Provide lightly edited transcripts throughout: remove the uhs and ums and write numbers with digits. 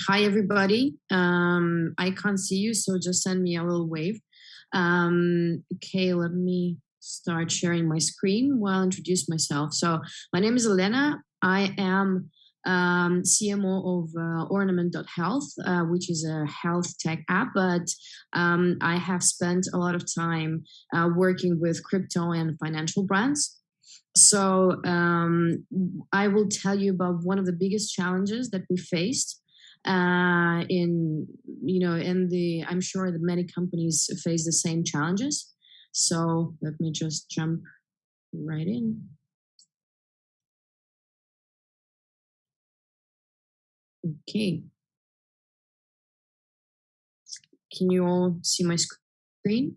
Hi, everybody. I can't see you, so just send me a little wave. Okay, let me start sharing my screen while I introduce myself. So my name is Elena. I am CMO of Ornament.health, which is a health tech app, but I have spent a lot of time working with crypto and financial brands. So I will tell you about one of the biggest challenges that we faced I'm sure that many companies face the same challenges. So let me just jump right in. Okay. Can you all see my screen?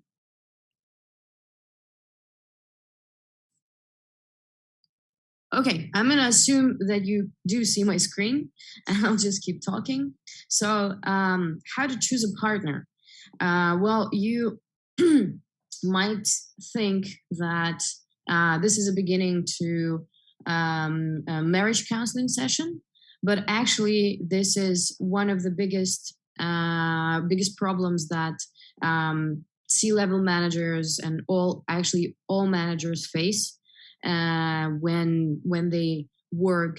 Okay, I'm going to assume that you do see my screen, and I'll just keep talking. So how to choose a partner? Well, you might think that this is a beginning to a marriage counseling session, but actually this is one of the biggest problems that C-level managers and all managers face when they work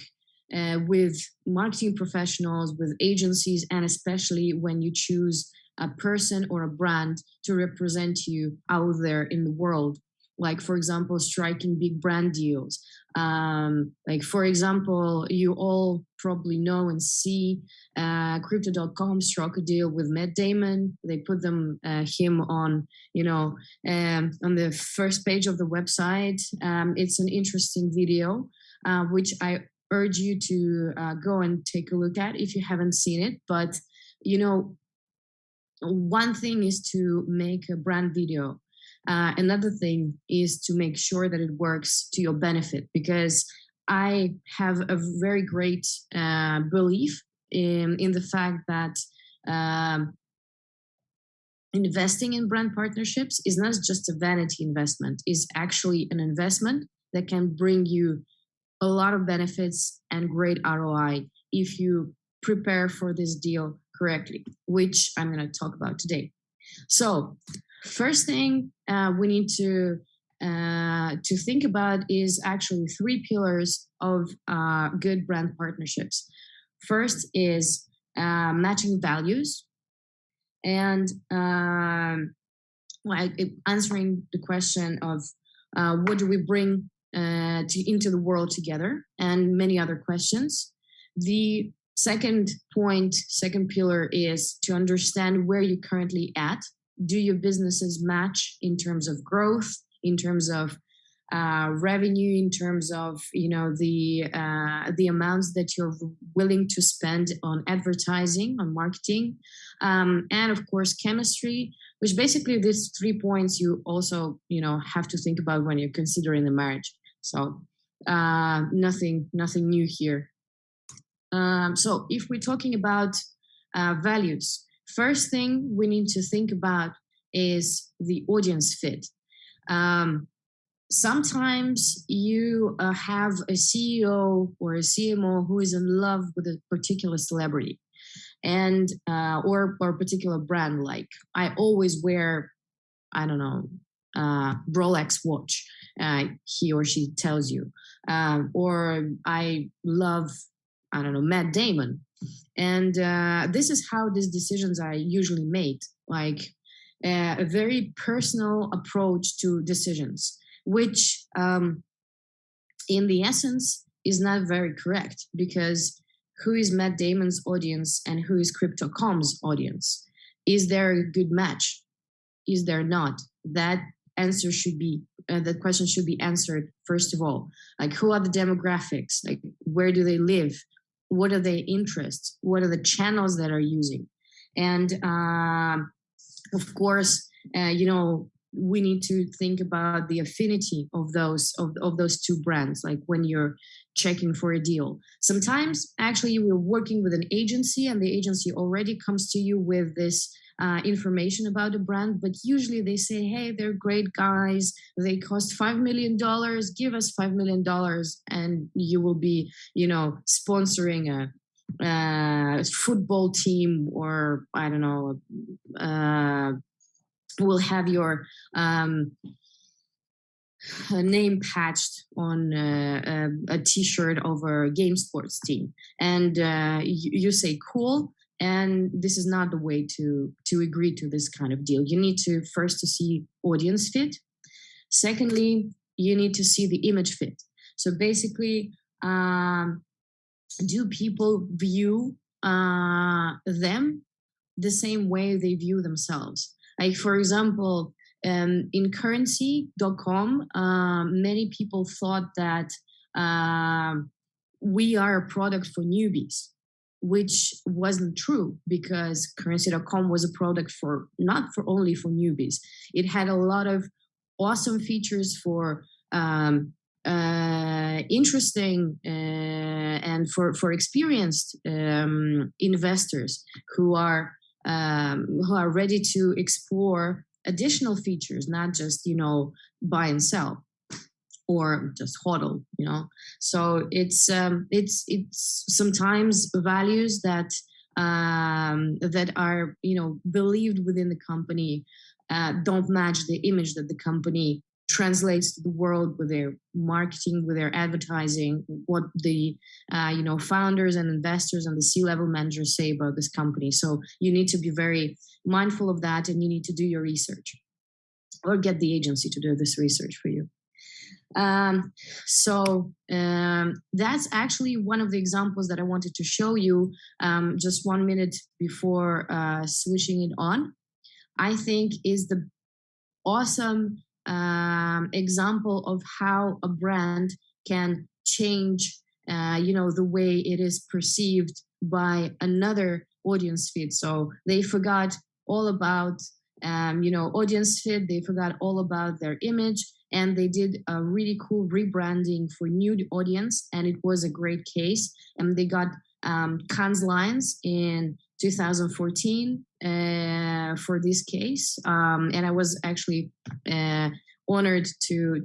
with marketing professionals, with agencies, and especially when you choose a person or a brand to represent you out there in the world. Like, for example, striking big brand deals. Like, for example, you all probably know and see Crypto.com struck a deal with Matt Damon. They put him on, on the first page of the website. It's an interesting video, which I urge you to go and take a look at if you haven't seen it. But, one thing is to make a brand video. Another thing is to make sure that it works to your benefit, because I have a very great belief in the fact that investing in brand partnerships is not just a vanity investment, is actually an investment that can bring you a lot of benefits and great ROI if you prepare for this deal correctly, which I'm going to talk about today. So first thing we need to think about is actually three pillars of good brand partnerships. First is matching values, and answering the question of what do we bring into the world together, and many other questions. The second pillar is to understand where you're currently at. Do your businesses match in terms of growth, in terms of revenue, in terms of the amounts that you're willing to spend on advertising, on marketing, and of course chemistry, which basically these 3 points you also have to think about when you're considering the marriage. So nothing new here. So if we're talking about values, first thing we need to think about is the audience fit. Sometimes you have a CEO or a CMO who is in love with a particular celebrity, and or a particular brand. Like, I always wear, Rolex watch. He or she tells you, or I love, Matt Damon. And this is how these decisions are usually made, like a very personal approach to decisions, which in the essence is not very correct, because who is Matt Damon's audience and who is Crypto.com's audience? Is there a good match? Is there not? That answer should be, the question should be answered first of all. Like, who are the demographics? Like, where do they live? What are their interests? What are the channels that are using? And of course, we need to think about the affinity of those two brands. Like, when you're checking for a deal, sometimes actually we're working with an agency, and the agency already comes to you with this information about a brand, but usually they say, hey, they're great guys, they cost $5 million, give us $5 million and you will be sponsoring football team, or I don't know, will have your name patched on a t-shirt of a game sports team, and you say cool, and this is not the way to agree to this kind of deal. You need to first to see audience fit. Secondly, you need to see the image fit. So basically, do people view them the same way they view themselves? Like, for example, in currency.com, many people thought that we are a product for newbies, which wasn't true, because currency.com was a product for not for only for newbies. It had a lot of awesome features for interesting and for experienced investors who are ready to explore additional features, not just buy and sell or just hodl. So it's sometimes values that that are believed within the company don't match the image that the company translates to the world with their marketing, with their advertising, what the founders and investors and the C-level managers say about this company. So you need to be very mindful of that, and you need to do your research, or get the agency to do this research for you. That's actually one of the examples that I wanted to show you just 1 minute before switching it on. I think is the awesome example of how a brand can change, the way it is perceived by another audience fit. So they forgot all about, audience fit. They forgot all about their image, and they did a really cool rebranding for new audience, and it was a great case. And they got Cannes Lions in 2014 for this case, and I was actually honored to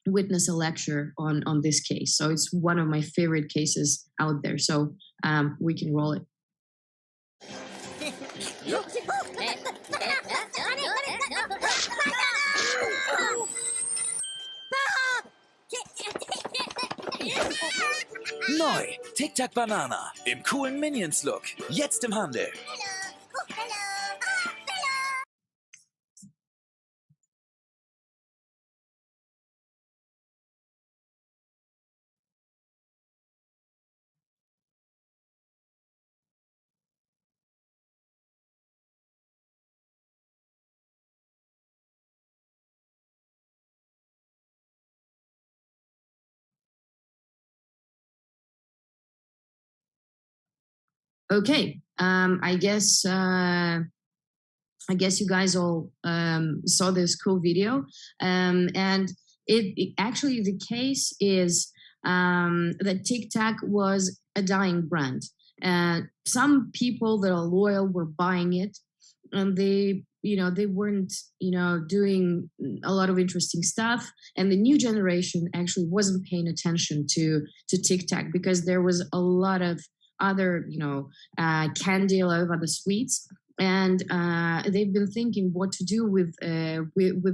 witness a lecture on this case. So it's one of my favorite cases out there. So we can roll it. Neu, Tic-Tac Banana im coolen Minions-Look. Jetzt im Handel. Okay, I guess you guys all saw this cool video, and it actually, the case is that TikTok was a dying brand. Some people that are loyal were buying it, and they weren't doing a lot of interesting stuff, and the new generation actually wasn't paying attention to TikTok, because there was a lot of other candy, a lot of other sweets. And they've been thinking what to do with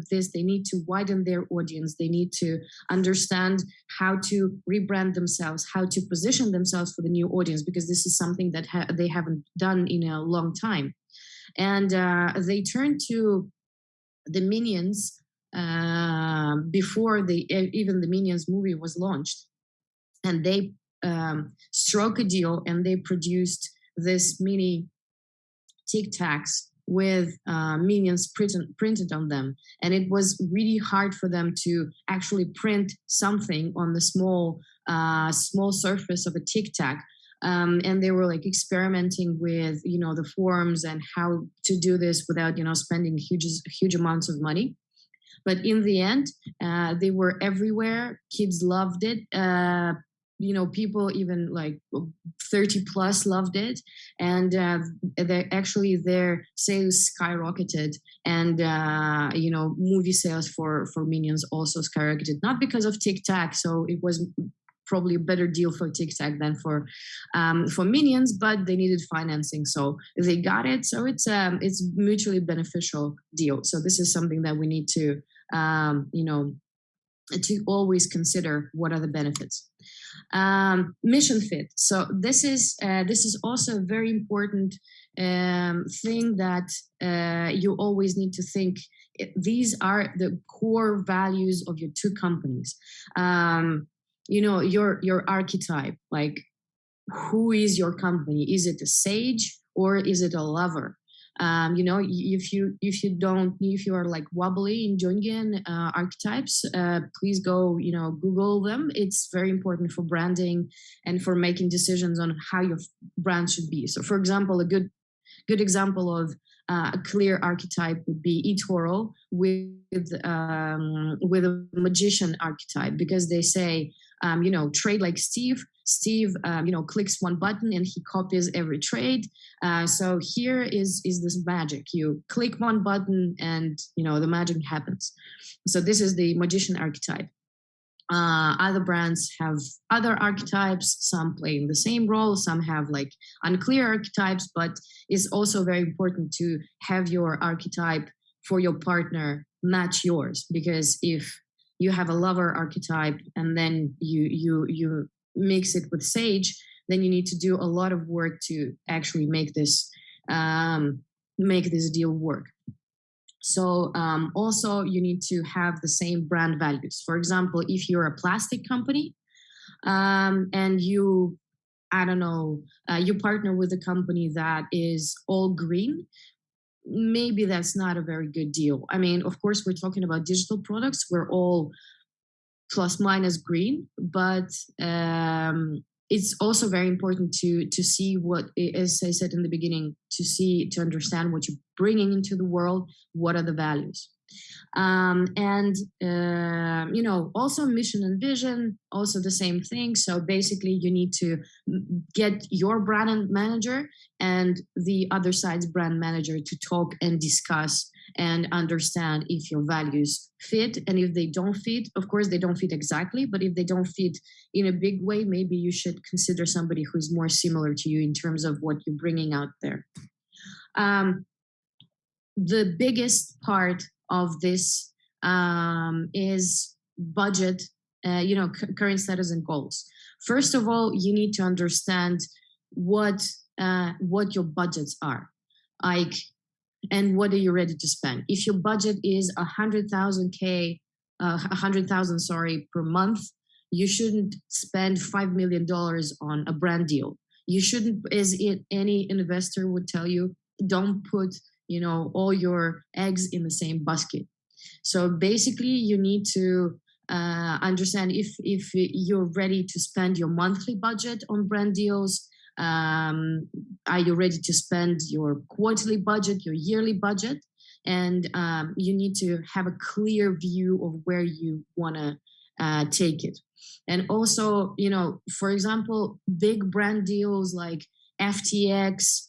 this. They need to widen their audience. They need to understand how to rebrand themselves, how to position themselves for the new audience, because this is something that they haven't done in a long time. And they turned to the Minions before even the Minions movie was launched, and they struck a deal, and they produced this mini Tic Tacs with Minions printed on them. And it was really hard for them to actually print something on the small surface of a Tic Tac. And they were like experimenting with the forms and how to do this without spending huge amounts of money. But in the end, they were everywhere. Kids loved it. People even like 30 plus loved it, and their sales skyrocketed, and movie sales for Minions also skyrocketed, not because of TikTok. So it was probably a better deal for TikTok than for Minions, but they needed financing, so they got it. So it's mutually beneficial deal. So this is something that we need to to always consider what are the benefits. Mission fit. So this is also a very important thing that you always need to think. These are the core values of your two companies. Your archetype, like who is your company? Is it a sage or is it a lover? If you are like wobbly in Jungian archetypes, please go, Google them. It's very important for branding and for making decisions on how your brand should be. So, for example, a good example of a clear archetype would be eToro with a magician archetype, because they say, trade like Steve. Steve, clicks one button and he copies every trade. So here is this magic. You click one button and, the magic happens. So this is the magician archetype. Other brands have other archetypes. Some play in the same role. Some have like unclear archetypes, but it's also very important to have your archetype for your partner match yours. Because if you have a lover archetype and then you mix it with sage, then you need to do a lot of work to actually make this deal work. So also you need to have the same brand values. For example, if you're a plastic company and you partner with a company that is all green, maybe that's not a very good deal. I mean, of course, we're talking about digital products. We're all plus minus green, but it's also very important to see what, as I said in the beginning, to understand what you're bringing into the world, what are the values. Also mission and vision, also the same thing. So basically you need to get your brand manager and the other side's brand manager to talk and discuss and understand if your values fit. And if they don't fit, of course they don't fit exactly, but if they don't fit in a big way, maybe you should consider somebody who's more similar to you in terms of what you're bringing out there. The biggest part of this is budget, current status and goals. First of all, you need to understand what your budgets are, like, and what are you ready to spend. If your budget is 100,000 per month, you shouldn't spend $5 million on a brand deal. You shouldn't, any investor would tell you, don't put all your eggs in the same basket. So basically you need to understand if you're ready to spend your monthly budget on brand deals. Are you ready to spend your quarterly budget, your yearly budget? And you need to have a clear view of where you want to take it. And also, for example, big brand deals like FTX,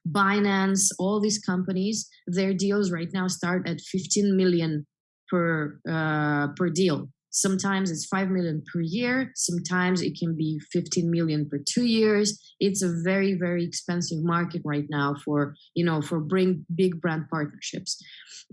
Binance, all these companies, their deals right now start at 15 million per deal. Sometimes it's 5 million per year. Sometimes it can be 15 million per 2 years. It's a very, very expensive market right now for big brand partnerships.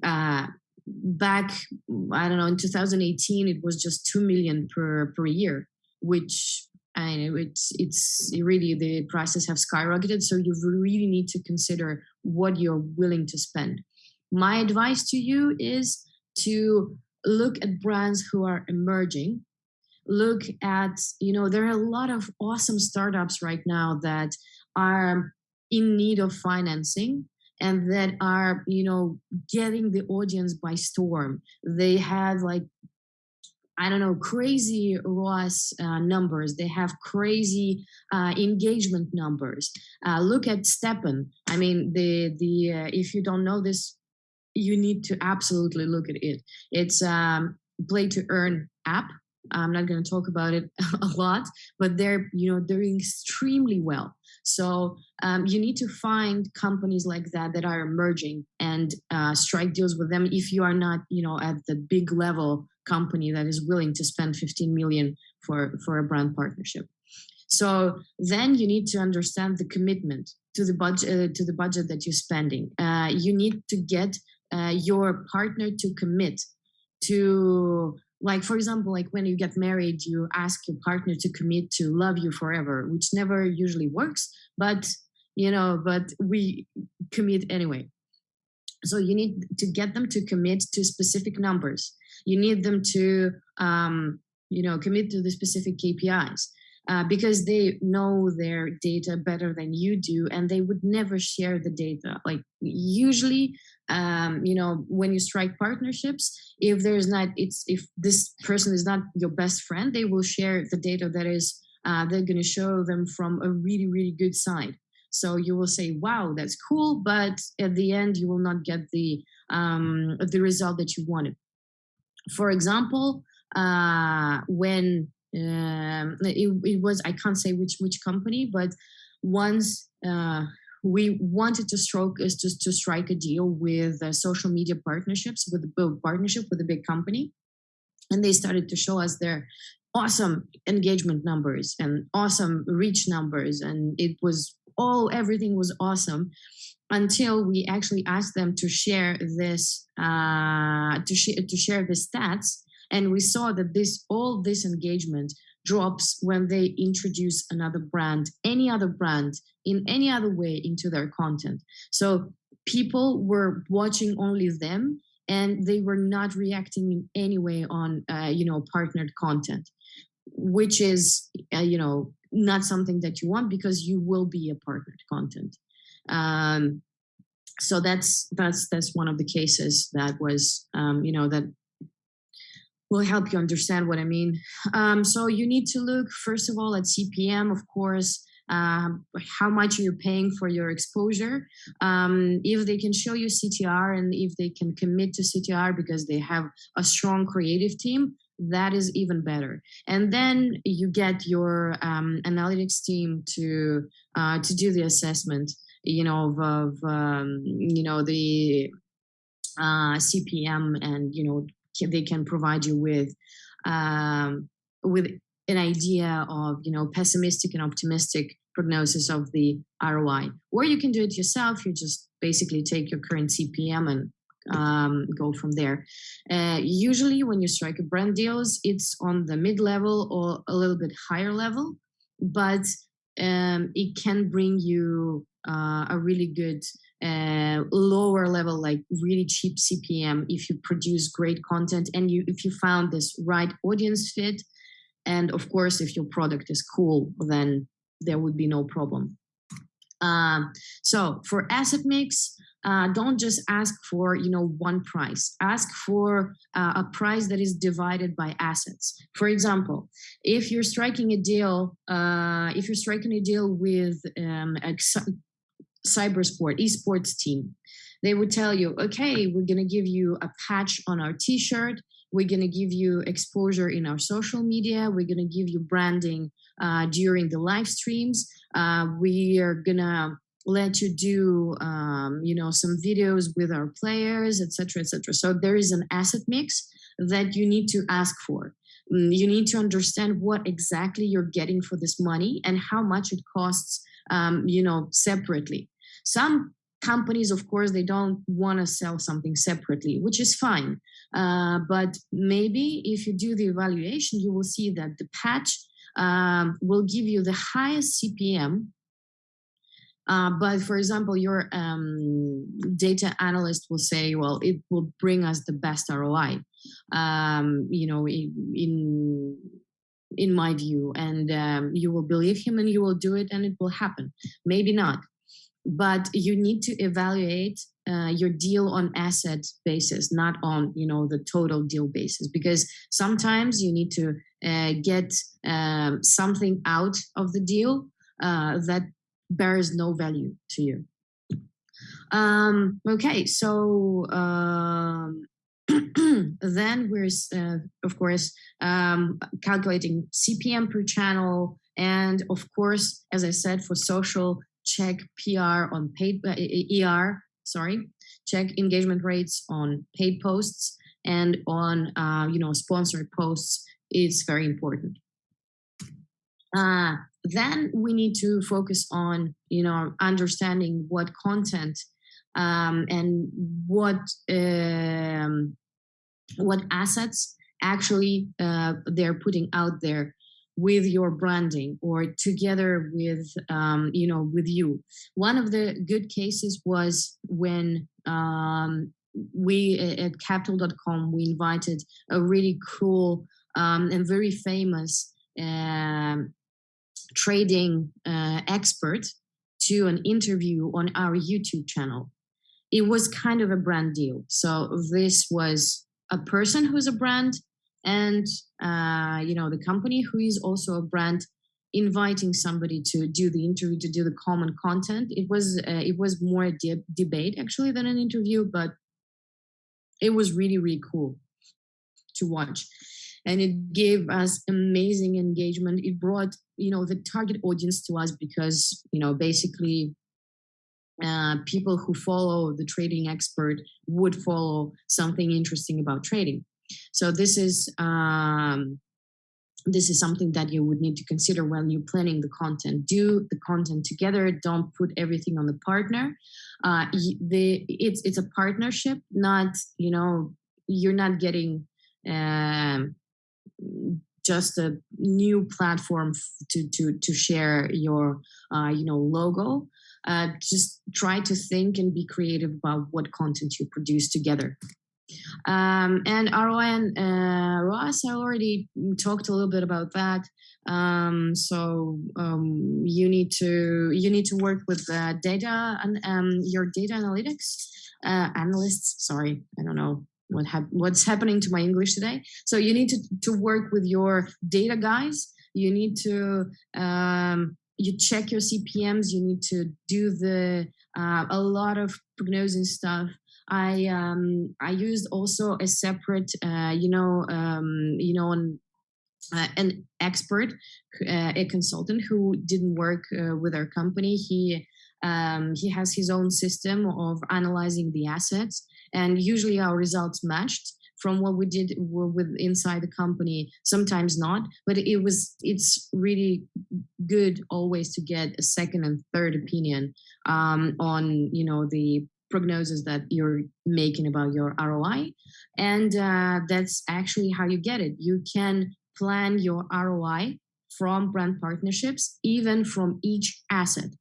Back, in 2018, it was just 2 million per year, which it's really, the prices have skyrocketed. So you really need to consider what you're willing to spend. My advice to you is to look at brands who are emerging. Look at, there are a lot of awesome startups right now that are in need of financing and that are, getting the audience by storm. They have crazy ROAS numbers. They have crazy engagement numbers. Look at Stepan. I mean, if you don't know this, you need to absolutely look at it. It's play to earn app. I'm not going to talk about it a lot, but they're doing extremely well. So you need to find companies like that are emerging and strike deals with them if you are not at the big level company that is willing to spend 15 million for a brand partnership. So then you need to understand the commitment to the budget that you're spending. You need to get your partner to commit to, like, for example, like when you get married, you ask your partner to commit to love you forever, which never usually works, but we commit anyway. So you need to get them to commit to specific numbers. You need them to commit to the specific KPIs. Because they know their data better than you do, and they would never share the data. Like usually, when you strike partnerships, if this person is not your best friend, they will share the data that is they're going to show them from a really, really good side. So you will say, "Wow, that's cool," but at the end, you will not get the result that you wanted. For example, when it was, I can't say which company, but once we wanted to strike a deal with social media partnerships, with a partnership with a big company, and they started to show us their awesome engagement numbers and awesome reach numbers, and everything was awesome until we actually asked them to share this to share the stats. And we saw that all this engagement drops when they introduce another brand, any other brand, in any other way into their content. So people were watching only them, and they were not reacting in any way on, partnered content, which is, not something that you want, because you will be a partnered content. So that's one of the cases that was, that will help you understand what I mean. So you need to look, first of all, at CPM, of course, how much you're paying for your exposure. If they can show you CTR, and if they can commit to CTR because they have a strong creative team, that is even better. And then you get your analytics team to do the assessment, of the CPM, and they can provide you with an idea of pessimistic and optimistic prognosis of the ROI. Or you can do it yourself. You just basically take your current CPM and go from there. Usually when you strike a brand deals, it's on the mid-level or a little bit higher level, but it can bring you a really good lower level, like really cheap CPM, if you produce great content and if you found this right audience fit. And of course, if your product is cool, then there would be no problem. So for asset mix, don't just ask for one price. Ask for a price that is divided by assets. For example, if you're striking a deal, with a cybersport esports team, they would tell you, okay, we're going to give you a patch on our t-shirt, we're going to give you exposure in our social media, we're going to give you branding during the live streams, we are going to let you do some videos with our players, etc., etc. So there is an asset mix that you need to ask for. You need to understand what exactly you're getting for this money and how much it costs separately. Some companies, of course, they don't want to sell something separately, which is fine. But maybe if you do the evaluation, you will see that the patch will give you the highest CPM. But for example, your data analyst will say, well, it will bring us the best ROI, in my view, and you will believe him and you will do it and it will happen. Maybe not, but you need to evaluate your deal on asset basis, not on the total deal basis, because sometimes you need to get something out of the deal that bears no value to you. Okay, so then we're of course calculating CPM per channel, and of course, as I said, for social, check PR on paid check engagement rates on paid posts, and on sponsored posts is very important. Then we need to focus on understanding what content and what assets actually they're putting out there with your branding or together with with you. One of the good cases was when we at capital.com we invited a really cool and very famous trading expert to an interview on our YouTube channel. It was kind of a brand deal. So this was a person who's a brand and the company who is also a brand inviting somebody to do the interview, to do the common content. It was more a debate actually than an interview, but it was really, really cool to watch. And it gave us amazing engagement. It brought, the target audience to us because, basically people who follow the trading expert would follow something interesting about trading. So this is something that you would need to consider when you're planning the content. Do the content together. Don't put everything on the partner. It's a partnership, not, you're not getting just a new platform to share your logo. Just try to think and be creative about what content you produce together. And ROI and ROAS, I already talked a little bit about that. So you need to work with data and your data analysts. Sorry, I don't know what's happening to my English today. So you need to work with your data guys. You need to you check your CPMs. You need to do a lot of prognosing stuff. I used also a separate an expert, a consultant who didn't work with our company. He has his own system of analyzing the assets, and usually our results matched from what we did with inside the company. Sometimes not, but it's really good always to get a second and third opinion on the prognosis that you're making about your ROI. And that's actually how you get it. You can plan your ROI from brand partnerships, even from each asset,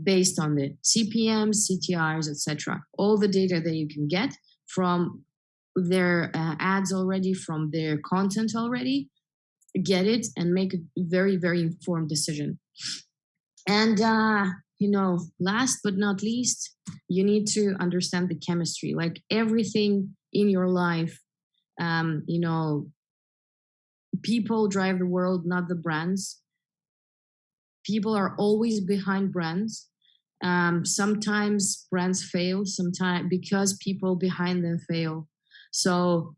based on the CPMs, CTRs, etc. All the data that you can get from their ads already, from their content already, get it and make a very, very informed decision. And last but not least, you need to understand the chemistry. Like everything in your life, people drive the world, not the brands. People are always behind brands. Sometimes brands fail, sometimes because people behind them fail. So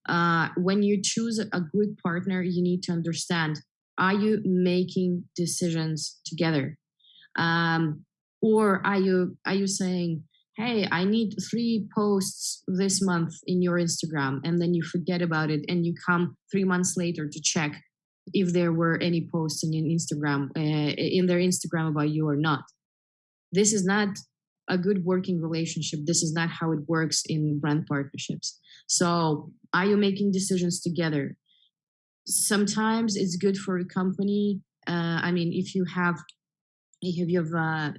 when you choose a good partner, you need to understand, are you making decisions together? Or are you saying, hey, I need 3 posts this month in your Instagram, and then you forget about it and you come 3 months later to check if there were any posts in their Instagram about you or not. This is not a good working relationship. This is not how it works in brand partnerships. So are you making decisions together? Sometimes it's good for a company. If you have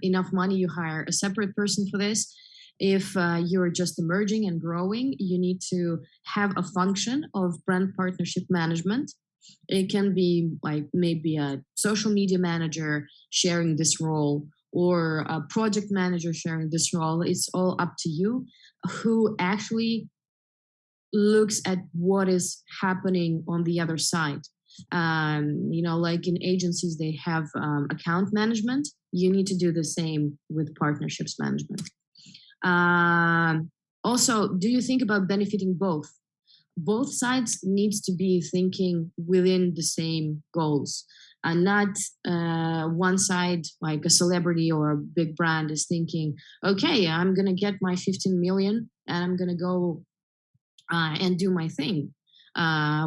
enough money, you hire a separate person for this. If you're just emerging and growing, you need to have a function of brand partnership management. It can be like maybe a social media manager sharing this role, or a project manager sharing this role. It's all up to you, who actually looks at what is happening on the other side. Like in agencies, they have account management. You need to do the same with partnerships management. Also, do you think about benefiting both? Both sides needs to be thinking within the same goals, and not one side, like a celebrity or a big brand, is thinking, okay, I'm going to get my 15 million and I'm going to go and do my thing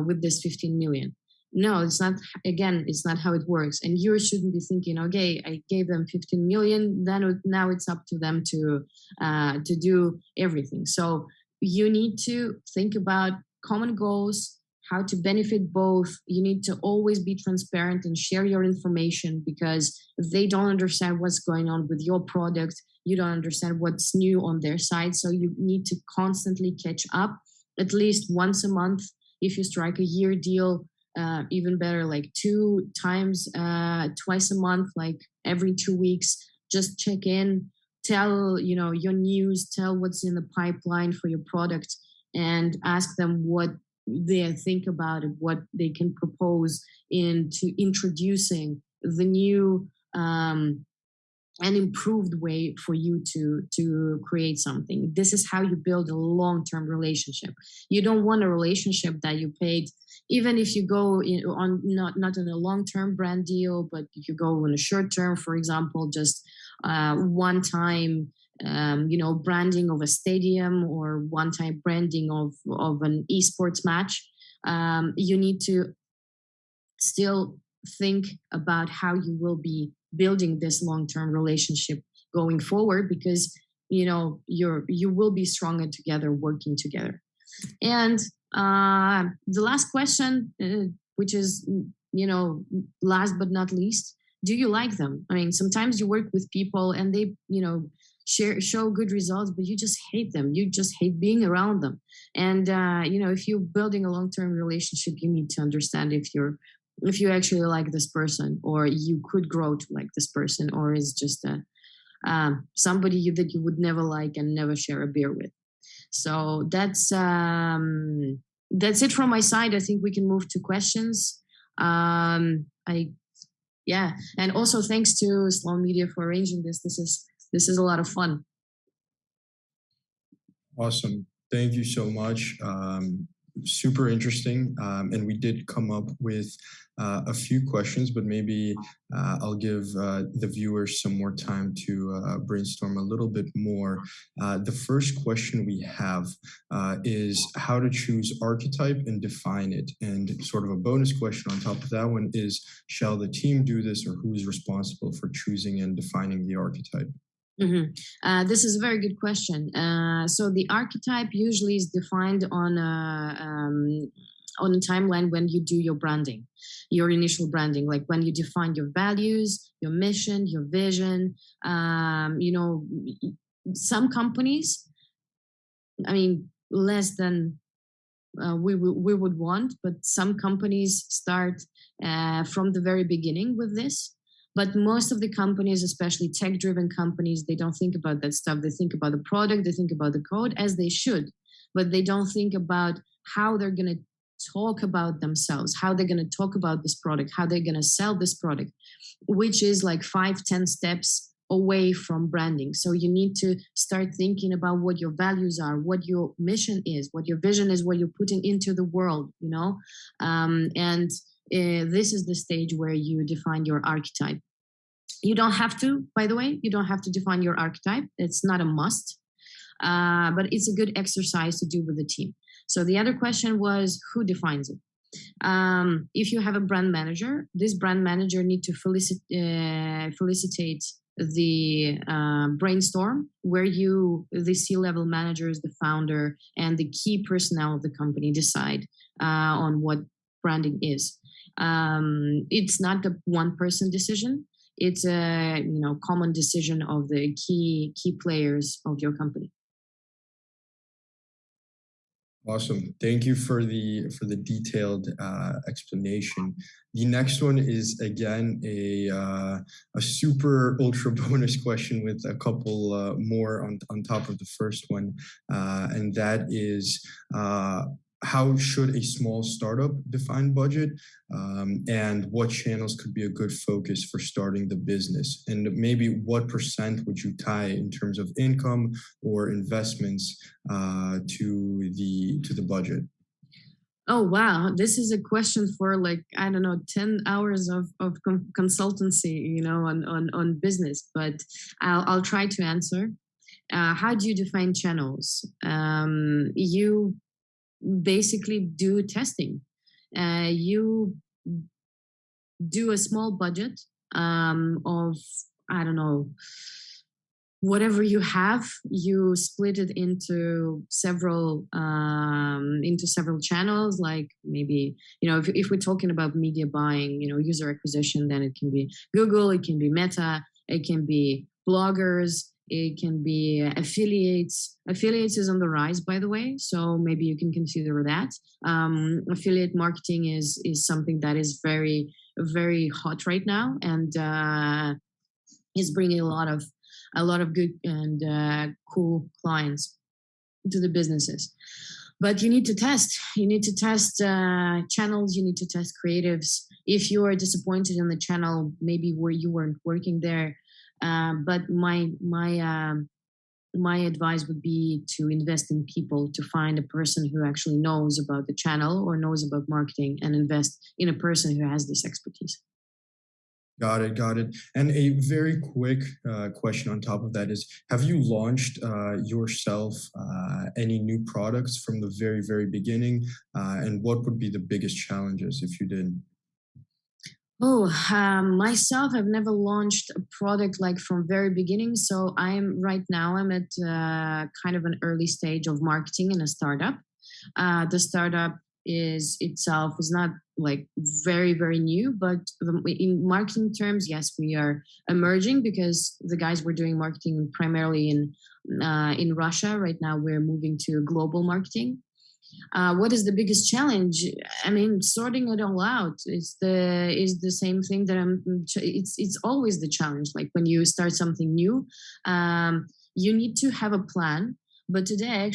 with this 15 million. No, it's not. Again, it's not how it works. And you shouldn't be thinking, okay, I gave them 15 million, then now it's up to them to do everything. So you need to think about common goals, how to benefit both. You need to always be transparent and share your information, because they don't understand what's going on with your product. You don't understand what's new on their side. So you need to constantly catch up, at least once a month. If you strike a year deal, even better, like 2 times, twice a month, like every 2 weeks. Just check in, tell your news, tell what's in the pipeline for your product, and ask them what they think about it, what they can propose into introducing the new an improved way for you to create something. This is how you build a long-term relationship. You don't want a relationship that you paid, even if you go on not in a long-term brand deal, but if you go on a short-term, for example, just one time branding of a stadium, or one-time branding of an esports match. You need to still think about how you will be building this long-term relationship going forward, because you will be stronger together working together. And the last question, which is last but not least, do you like them? I mean, sometimes you work with people and they show good results, but you just hate them. You just hate being around them. And if you're building a long-term relationship, you need to understand if you actually like this person, or you could grow to like this person, or is just somebody that you would never like and never share a beer with. So that's it from my side. I think we can move to questions. And also thanks to Sloan Media for arranging this. This is a lot of fun. Awesome. Thank you so much. Super interesting. And we did come up with a few questions, but maybe I'll give the viewers some more time to brainstorm a little bit more. The first question we have is how to choose archetype and define it. And sort of a bonus question on top of that one is, shall the team do this, or who is responsible for choosing and defining the archetype? Mm-hmm. This is a very good question. So the archetype usually is defined on a timeline when you do your branding, your initial branding, like when you define your values, your mission, your vision. Some companies, I mean, less than we would want, but some companies start from the very beginning with this. But most of the companies, especially tech-driven companies, they don't think about that stuff. They think about the product, they think about the code, as they should, but they don't think about how they're going to talk about themselves, how they're going to talk about this product, how they're going to sell this product, which is like 5-10 steps away from branding. So you need to start thinking about what your values are, what your mission is, what your vision is, what you're putting into the world, this is the stage where you define your archetype. You don't have to, by the way, you don't have to define your archetype. It's not a must, but it's a good exercise to do with the team. So the other question was, who defines it? If you have a brand manager, this brand manager need to felicitate the brainstorm where the C-level managers, the founder, and the key personnel of the company decide on what branding is. It's not a one-person decision. It's a common decision of the key players of your company. Awesome. Thank you for the detailed explanation. The next one is again a super ultra bonus question with a couple more on top of the first one, and that is how should a small startup define budget, and what channels could be a good focus for starting the business, and maybe what % would you tie in terms of income or investments to the budget? Oh, wow. This is a question for 10 hours of consultancy, on business, but I'll try to answer. How do you define channels? basically do testing. You do a small budget of, I don't know, whatever you have. You split it into several channels. Like maybe, if we're talking about media buying, user acquisition, then it can be Google, it can be Meta, it can be bloggers, it can be affiliates. Affiliates is on the rise, by the way, so maybe you can consider that. Affiliate marketing is something that is very, very hot right now, and is bringing a lot of good and cool clients to the businesses. But you need to test. You need to test channels. You need to test creatives. If you are disappointed in the channel, maybe where you weren't working there. But my advice would be to invest in people, to find a person who actually knows about the channel or knows about marketing, and invest in a person who has this expertise. Got it. And a very quick question on top of that is, have you launched yourself any new products from the very, very beginning? And what would be the biggest challenges if you did? Myself, I've never launched a product like from very beginning. So I'm at kind of an early stage of marketing in a startup. The startup is not like very, very new, but in marketing terms, yes, we are emerging, because the guys were doing marketing primarily in Russia. Right now, we're moving to global marketing. What is the biggest challenge? I mean, sorting it all out is the same thing that it's always the challenge. Like when you start something new, you need to have a plan. But today, I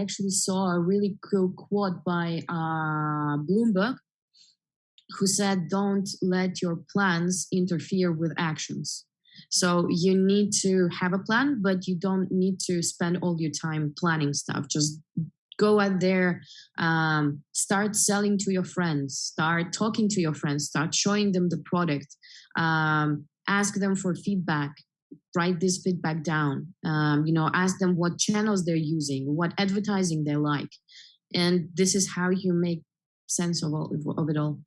actually saw a really cool quote by Bloomberg, who said, "Don't let your plans interfere with actions." So you need to have a plan, but you don't need to spend all your time planning stuff. Just go out there, start selling to your friends, start talking to your friends, start showing them the product, ask them for feedback. Write this feedback down. Ask them what channels they're using, what advertising they like, and this is how you make sense of it all.